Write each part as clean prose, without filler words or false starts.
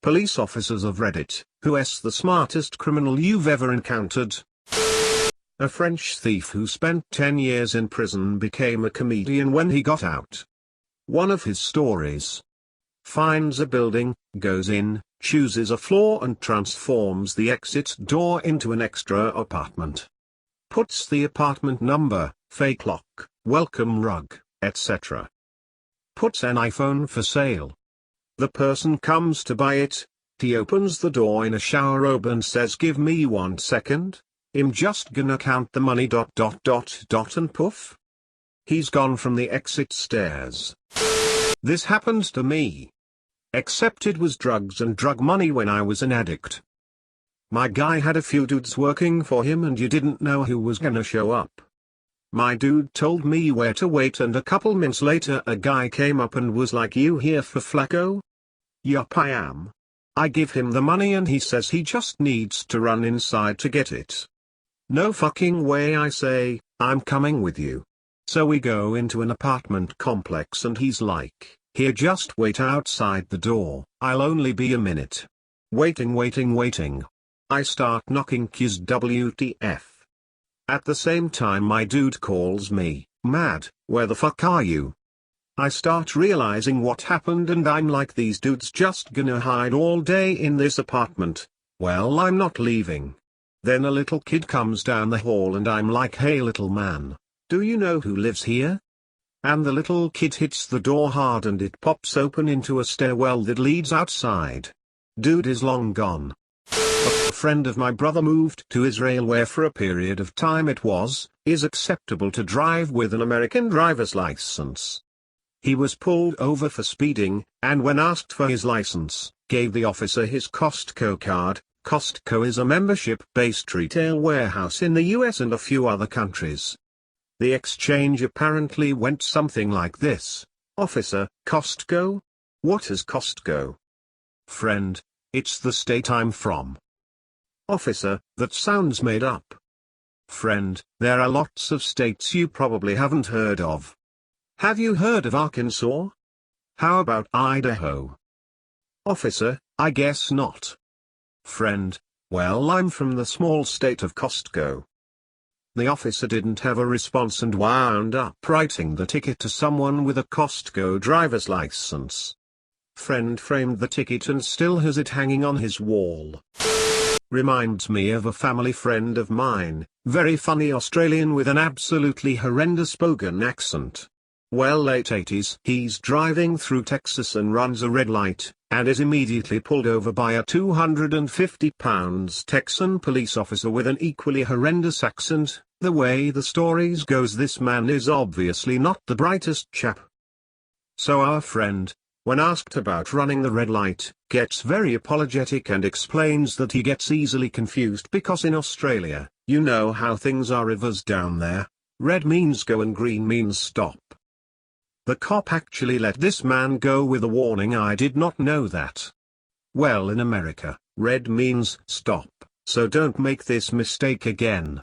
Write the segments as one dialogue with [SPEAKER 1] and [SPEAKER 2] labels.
[SPEAKER 1] Police officers of Reddit, who's the smartest criminal you've ever encountered? A French thief who spent 10 years in prison became a comedian when he got out. One of his stories: finds a building, goes in, chooses a floor and transforms the exit door into an extra apartment. Puts the apartment number, fake lock, welcome rug, etc. Puts an iPhone for sale. The person comes to buy it. He opens the door in a shower robe and says, "Give me 1 second. I'm just gonna count the money ... and poof. He's gone from the exit stairs. This happened to me. Except it was drugs and drug money when I was an addict. My guy had a few dudes working for him and you didn't know who was gonna show up. My dude told me where to wait and a couple minutes later a guy came up and was like, "You here for Flacco?" "Yup, I am." I give him the money and he says he just needs to run inside to get it. "No fucking way," I say, "I'm coming with you." So we go into an apartment complex and he's like, "Here, just wait outside the door, I'll only be a minute." Waiting. I start knocking, 'cause WTF. At the same time my dude calls me, "Mad, where the fuck are you?" I start realizing what happened and I'm like, these dudes just gonna hide all day in this apartment. Well, I'm not leaving. Then a little kid comes down the hall and I'm like, "Hey little man, do you know who lives here?" And the little kid hits the door hard and it pops open into a stairwell that leads outside. Dude is long gone. A friend of my brother moved to Israel where for a period of time is acceptable to drive with an American driver's license. He was pulled over for speeding, and when asked for his license, gave the officer his Costco card. Costco is a membership-based retail warehouse in the US and a few other countries. The exchange apparently went something like this: "Officer, Costco? What is Costco?" Friend: "It's the state I'm from." Officer: "That sounds made up." Friend: "There are lots of states you probably haven't heard of. Have you heard of Arkansas? How about Idaho?" Officer: "I guess not." Friend: "Well, I'm from the small state of Costco." The officer didn't have a response and wound up writing the ticket to someone with a Costco driver's license. Friend framed the ticket and still has it hanging on his wall. Reminds me of a family friend of mine, very funny Australian with an absolutely horrendous bogan accent. Well, late 80s, he's driving through Texas and runs a red light, and is immediately pulled over by a 250-pound Texan police officer with an equally horrendous accent. The way the stories goes, this man is obviously not the brightest chap. So our friend, when asked about running the red light, gets very apologetic and explains that he gets easily confused because in Australia, you know how things are rivers down there. Red means go and green means stop. The cop actually let this man go with a warning. I did not know that. Well, in America, red means stop, so don't make this mistake again.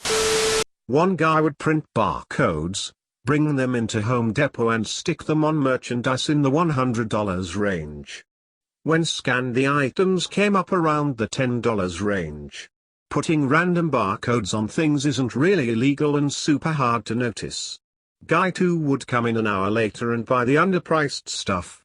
[SPEAKER 1] One guy would print barcodes, bring them into Home Depot and stick them on merchandise in the $100 range. When scanned, the items came up around the $10 range. Putting random barcodes on things isn't really illegal and super hard to notice. Guy 2 would come in an hour later and buy the underpriced stuff.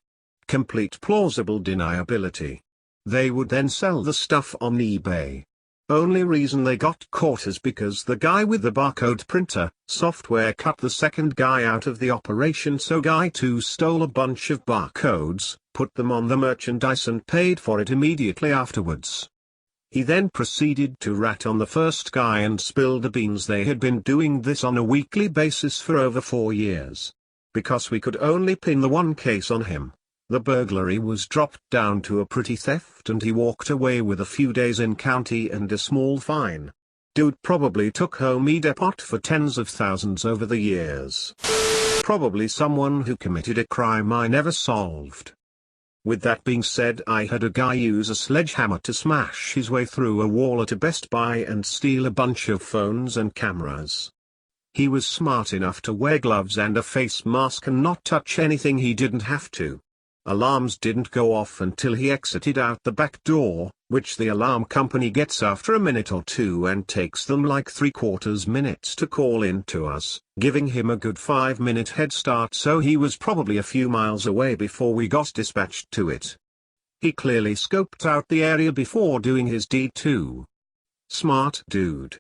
[SPEAKER 1] Complete plausible deniability. They would then sell the stuff on eBay. Only reason they got caught is because the guy with the barcode printer software cut the second guy out of the operation, so Guy 2 stole a bunch of barcodes, put them on the merchandise and paid for it immediately afterwards. He then proceeded to rat on the first guy and spilled the beans. They had been doing this on a weekly basis for over 4 years. Because we could only pin the one case on him, the burglary was dropped down to a petty theft and he walked away with a few days in county and a small fine. Dude probably took home Depot for tens of thousands over the years. Probably someone who committed a crime I never solved. With that being said, I had a guy use a sledgehammer to smash his way through a wall at a Best Buy and steal a bunch of phones and cameras. He was smart enough to wear gloves and a face mask and not touch anything he didn't have to. Alarms didn't go off until he exited out the back door, which the alarm company gets after a minute or two and takes them like 3/4 minutes to call in to us, giving him a good 5-minute head start, so he was probably a few miles away before we got dispatched to it. He clearly scoped out the area before doing his deed too. Smart dude.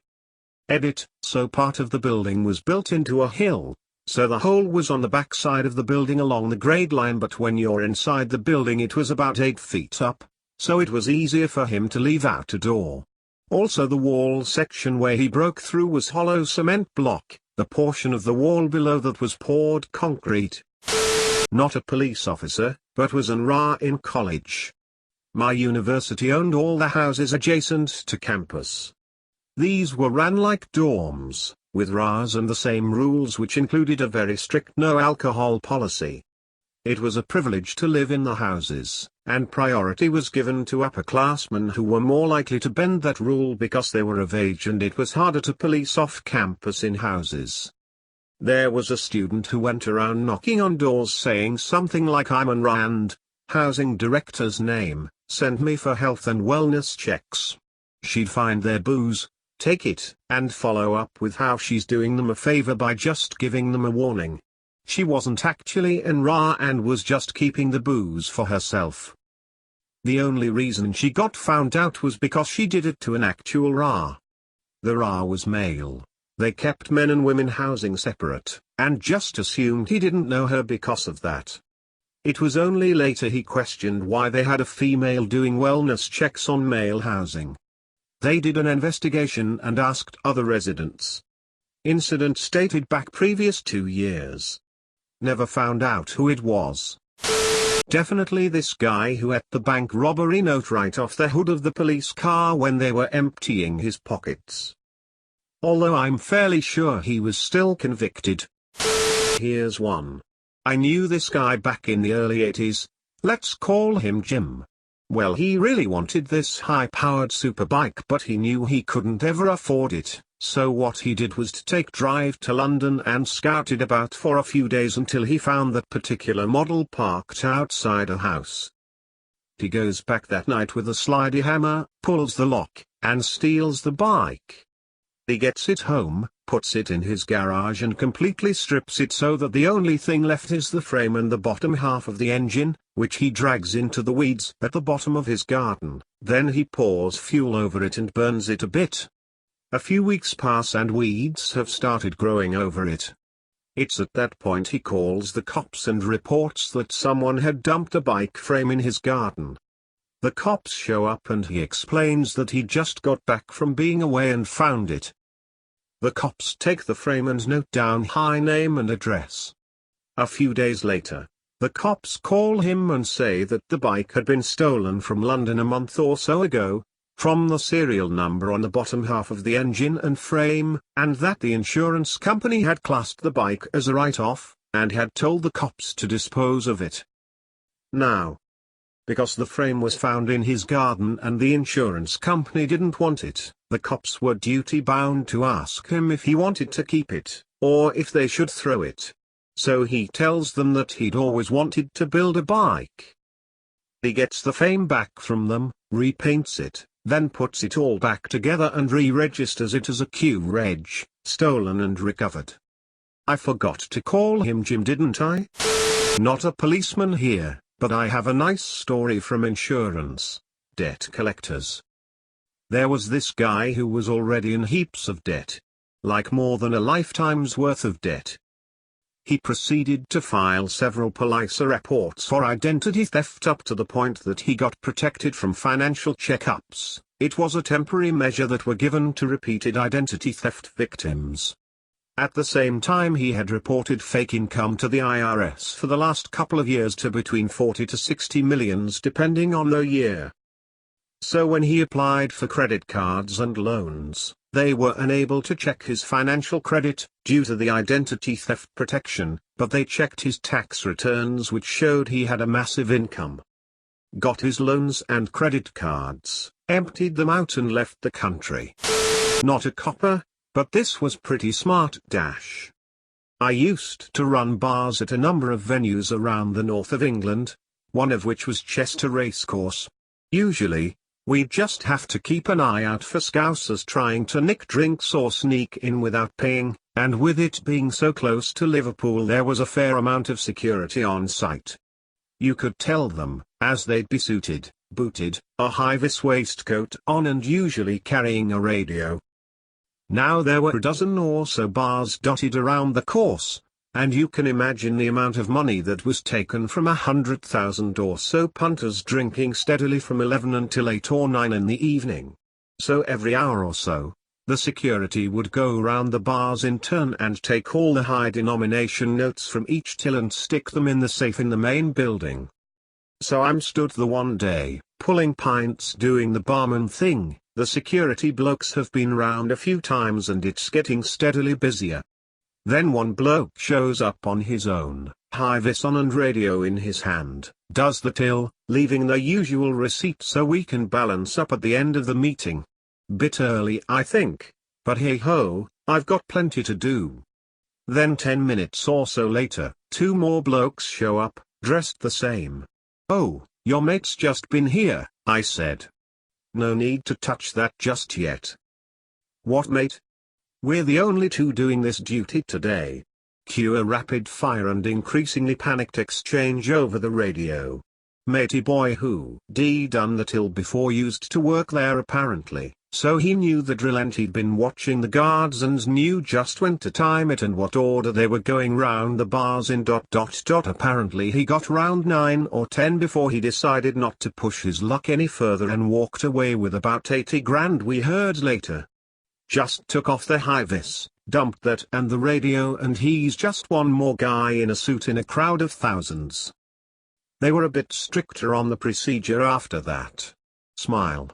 [SPEAKER 1] Edit. So part of the building was built into a hill, so the hole was on the back side of the building along the grade line, but when you're inside the building it was about 8 feet up, so it was easier for him to leave out a door. Also the wall section where he broke through was hollow cement block, the portion of the wall below that was poured concrete. Not a police officer, but was an RA in college. My university owned all the houses adjacent to campus. These were ran like dorms, with RAs and the same rules, which included a very strict no alcohol policy. It was a privilege to live in the houses, and priority was given to upperclassmen who were more likely to bend that rule because they were of age, and it was harder to police off campus in houses. There was a student who went around knocking on doors saying something like, "I'm an RA and housing director's name, send me for health and wellness checks." She'd find their booze, take it, and follow up with how she's doing them a favor by just giving them a warning. She wasn't actually an RA and was just keeping the booze for herself. The only reason she got found out was because she did it to an actual RA. The RA was male. They kept men and women housing separate, and just assumed he didn't know her because of that. It was only later he questioned why they had a female doing wellness checks on male housing. They did an investigation and asked other residents. Incident stated back previous 2 years. Never found out who it was. Definitely this guy who ate the bank robbery note right off the hood of the police car when they were emptying his pockets. Although I'm fairly sure he was still convicted. Here's one. I knew this guy back in the early 80s. Let's call him Jim. Well, he really wanted this high-powered superbike, but he knew he couldn't ever afford it, so what he did was to take drive to London and scouted about for a few days until he found that particular model parked outside a house. He goes back that night with a slidey hammer, pulls the lock, and steals the bike. He gets it home, puts it in his garage and completely strips it so that the only thing left is the frame and the bottom half of the engine, which he drags into the weeds at the bottom of his garden. Then he pours fuel over it and burns it a bit. A few weeks pass and weeds have started growing over it. It's at that point he calls the cops and reports that someone had dumped a bike frame in his garden. The cops show up and he explains that he just got back from being away and found it. The cops take the frame and note down high name and address. A few days later, the cops call him and say that the bike had been stolen from London a month or so ago, from the serial number on the bottom half of the engine and frame, and that the insurance company had classed the bike as a write-off, and had told the cops to dispose of it. Now, because the frame was found in his garden and the insurance company didn't want it, the cops were duty-bound to ask him if he wanted to keep it, or if they should throw it. So he tells them that he'd always wanted to build a bike. He gets the frame back from them, repaints it, then puts it all back together and re-registers it as a Q-Reg, stolen and recovered. I forgot to call him Jim, didn't I? Not a policeman here, but I have a nice story from insurance debt collectors. There was this guy who was already in heaps of debt. Like more than a lifetime's worth of debt. He proceeded to file several police reports for identity theft up to the point that he got protected from financial checkups. It was a temporary measure that were given to repeated identity theft victims. At the same time, he had reported fake income to the IRS for the last couple of years to between 40 to 60 millions depending on the year. So when he applied for credit cards and loans, they were unable to check his financial credit, due to the identity theft protection, but they checked his tax returns, which showed he had a massive income. Got his loans and credit cards, emptied them out and left the country. Not a copper, but this was pretty smart. I used to run bars at a number of venues around the north of England. one of which was Chester Racecourse. Usually, we'd just have to keep an eye out for scousers trying to nick drinks or sneak in without paying, and with it being so close to Liverpool there was a fair amount of security on site. You could tell them, as they'd be suited, booted, a high-vis waistcoat on and usually carrying a radio. Now there were a dozen or so bars dotted around the course, and you can imagine the amount of money that was taken from 100,000 or so punters drinking steadily from 11 until 8 or 9 in the evening. So every hour or so, the security would go round the bars in turn and take all the high-denomination notes from each till and stick them in the safe in the main building. So I'm stood the one day, pulling pints doing the barman thing. The security blokes have been round a few times and it's getting steadily busier. Then one bloke shows up on his own, high-vis on and radio in his hand, does the till, leaving the usual receipt so we can balance up at the end of the meeting. Bit early I think, but hey ho, I've got plenty to do. Then 10 minutes or so later, 2 more blokes show up, dressed the same. "Oh, your mate's just been here," I said. "No need to touch that just yet." "What mate?" "We're the only 2 doing this duty today." Cue a rapid fire and increasingly panicked exchange over the radio. Matey boy who done the till before used to work there apparently, so he knew the drill and he'd been watching the guards and knew just when to time it and what order they were going round the bars in ... Apparently he got round 9 or 10 before he decided not to push his luck any further and walked away with about 80 grand we heard later. Just took off the high-vis, dumped that and the radio and he's just one more guy in a suit in a crowd of thousands. They were a bit stricter on the procedure after that. Smile.